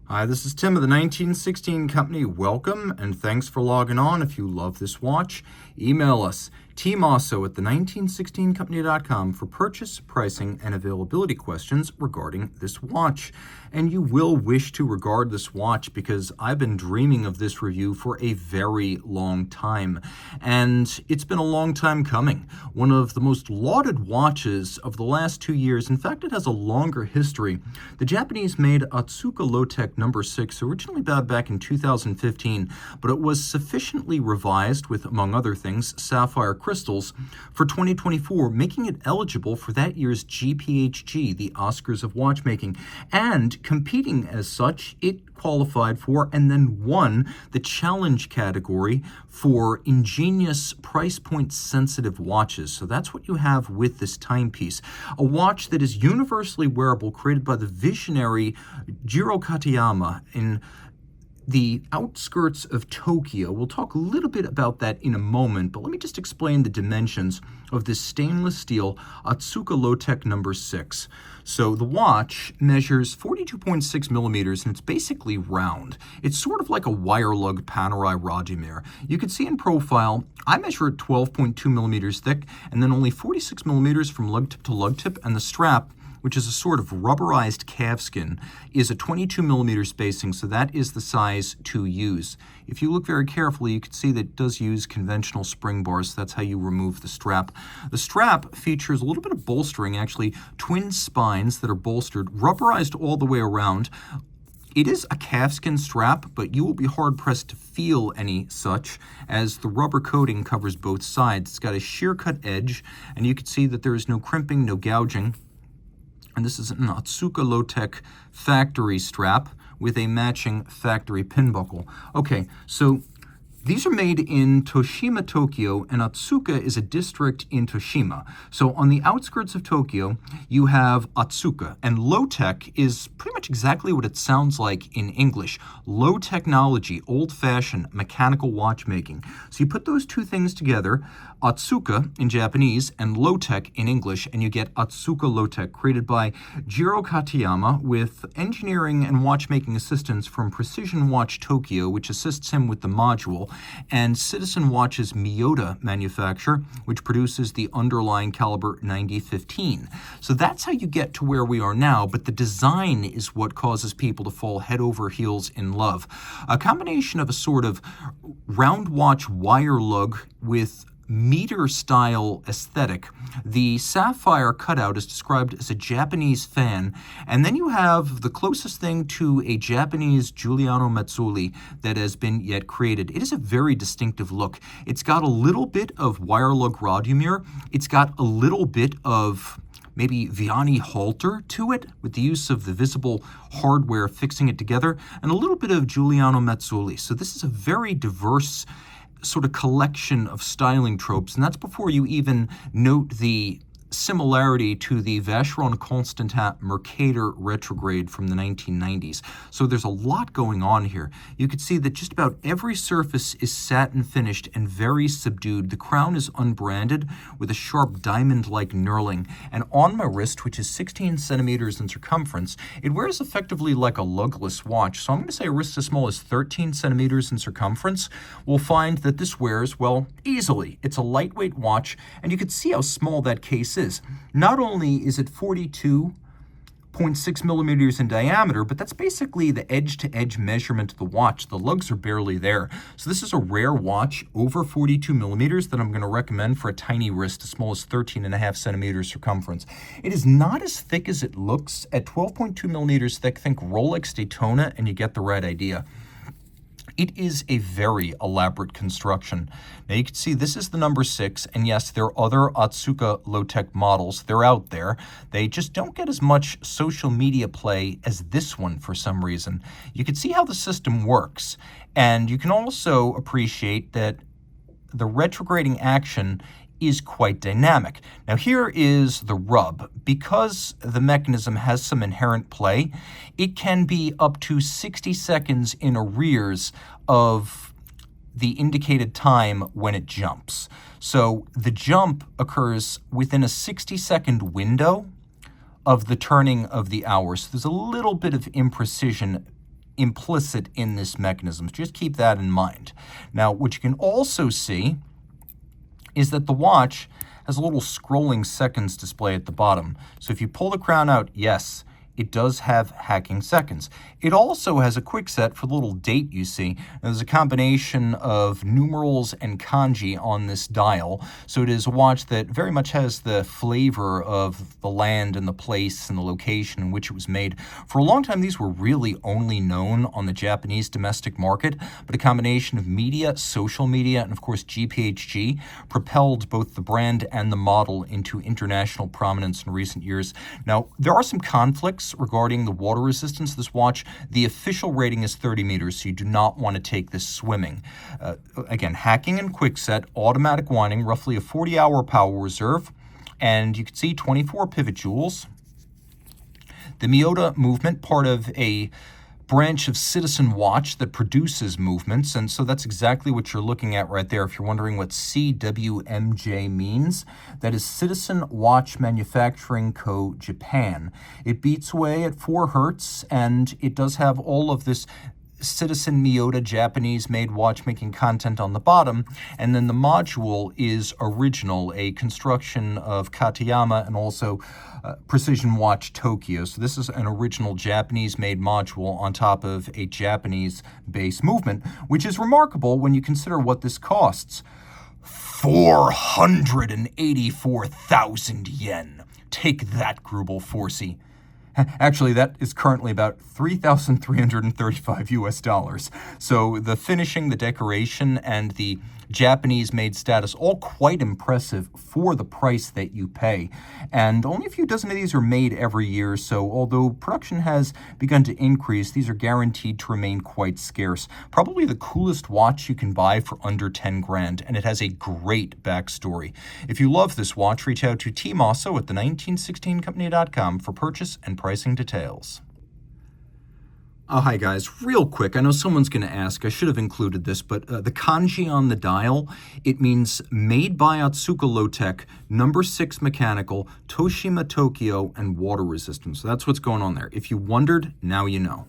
Hi, this is Tim of the 1916 Company. Welcome and thanks for logging on. If you love this watch, email us Team Mosso at the1916company.com for purchase, pricing, and availability questions regarding this watch. And you will wish to regard this watch because I've been dreaming of this review for a very long time. And it's been a long time coming. One of the most lauded watches of the last 2 years. In fact, it has a longer history. The Japanese made Otsuka Lotec No.6 originally back in 2015, but it was sufficiently revised with, among other things, sapphire crystals for 2024, making it eligible for that year's GPHG, the Oscars of watchmaking, and competing as such, it qualified for and then won the challenge category for ingenious price point sensitive watches. So that's what you have with this timepiece, a watch that is universally wearable, created by the visionary Jiro Katayama in the outskirts of Tokyo. We'll talk a little bit about that in a moment, but let me just explain the dimensions of this stainless steel Otsuka Lotec No.6. So the watch measures 42.6 millimeters, and it's basically round. It's sort of like a wire lug Panerai Rodimer. You can see in profile, I measure it 12.2 millimeters thick, and then only 46 millimeters from lug tip to lug tip, and the strap, which is a sort of rubberized calfskin, is a 22 millimeter spacing, so that is the size to use. If you look very carefully, you can see that it does use conventional spring bars, so that's how you remove the strap. The strap features a little bit of bolstering, actually twin spines that are bolstered, rubberized all the way around. It is a calfskin strap, but you will be hard-pressed to feel any such, as the rubber coating covers both sides. It's got a shear-cut edge, and you can see that there is no crimping, no gouging. And this is an Otsuka Lotec factory strap with a matching factory pin buckle. Okay, so these are made in Toshima, Tokyo, and Otsuka is a district in Toshima. So on the outskirts of Tokyo, you have Otsuka, and Lotec is pretty much exactly what it sounds like in English. Low technology, old-fashioned mechanical watchmaking. So you put those two things together, Otsuka in Japanese and Lotec in English, and you get Otsuka Lotec, created by Jiro Katayama with engineering and watchmaking assistance from Precision Watch Tokyo, which assists him with the module, and Citizen Watch's Miyota manufacturer, which produces the underlying caliber 9015. So that's how you get to where we are now, but the design is what causes people to fall head over heels in love. A combination of a sort of round watch wire lug with meter-style aesthetic. The sapphire cutout is described as a Japanese fan, and then you have the closest thing to a Japanese Giuliano Mazzoli that has been yet created. It is a very distinctive look. It's got a little bit of wire lug Rodimer. It's got a little bit of maybe Vianney halter to it, with the use of the visible hardware fixing it together, and a little bit of Giuliano Mazzoli. So this is a very diverse sort of collection of styling tropes, and that's before you even note the similarity to the Vacheron Constantin Mercator retrograde from the 1990s. So there's a lot going on here. You can see that just about every surface is satin finished and very subdued. The crown is unbranded with a sharp diamond-like knurling, and on my wrist, which is 16 centimeters in circumference, it wears effectively like a lugless watch. So I'm going to say a wrist as small as 13 centimeters in circumference. We'll find that this wears, well, easily. It's a lightweight watch, and you can see how small that case is. Not only is it 42.6 millimeters in diameter, but that's basically the edge-to-edge measurement of the watch. The lugs are barely there. So this is a rare watch over 42 millimeters that I'm going to recommend for a tiny wrist as small as 13.5 centimeters circumference. It is not as thick as it looks. At 12.2 millimeters thick, think Rolex Daytona, and you get the right idea. It is a very elaborate construction. Now you can see this is the No.6, and yes, there are other Otsuka Lotec models. They're out there. They just don't get as much social media play as this one for some reason. You can see how the system works, and you can also appreciate that the retrograding action is quite dynamic. Now here is the rub. Because the mechanism has some inherent play, it can be up to 60 seconds in arrears of the indicated time when it jumps. So the jump occurs within a 60-second window of the turning of the hour. So there's a little bit of imprecision implicit in this mechanism. Just keep that in mind. Now, what you can also see is that the watch has a little scrolling seconds display at the bottom. So if you pull the crown out, yes, it does have hacking seconds. It also has a quick set for the little date you see. Now, there's a combination of numerals and kanji on this dial, so it is a watch that very much has the flavor of the land and the place and the location in which it was made. For a long time, these were really only known on the Japanese domestic market, but a combination of media, social media, and of course GPHG propelled both the brand and the model into international prominence in recent years. Now, there are some conflicts regarding the water resistance of this watch. The official rating is 30 meters, so you do not want to take this swimming. Again, hacking and quick set, automatic winding, roughly a 40-hour power reserve, and you can see 24 pivot jewels. The Miyota movement, part of a branch of Citizen Watch that produces movements, and so that's exactly what you're looking at right there. If you're wondering what CWMJ means, that is Citizen Watch Manufacturing Co. Japan. It beats away at 4 hertz, and it does have all of this Citizen Miyota Japanese-made watchmaking content on the bottom, and then the module is original, a construction of Katayama and also Precision Watch Tokyo. So this is an original Japanese-made module on top of a Japanese-based movement, which is remarkable when you consider what this costs. 484,000 yen. Take that, Grubel Forsey. Actually, that is currently about $3,335 US. So the finishing, the decoration, and the Japanese-made status, all quite impressive for the price that you pay. And only a few dozen of these are made every year, so although production has begun to increase, these are guaranteed to remain quite scarce. Probably the coolest watch you can buy for under 10 grand, and it has a great backstory. If you love this watch, reach out to Team Mosso at the1916company.com for purchase and pricing details. Oh, hi guys, real quick, I know someone's going to ask, I should have included this, but the kanji on the dial, it means made by Otsuka Lotec, No.6 mechanical, Toshima Tokyo, and water resistant. So that's what's going on there. If you wondered, now you know.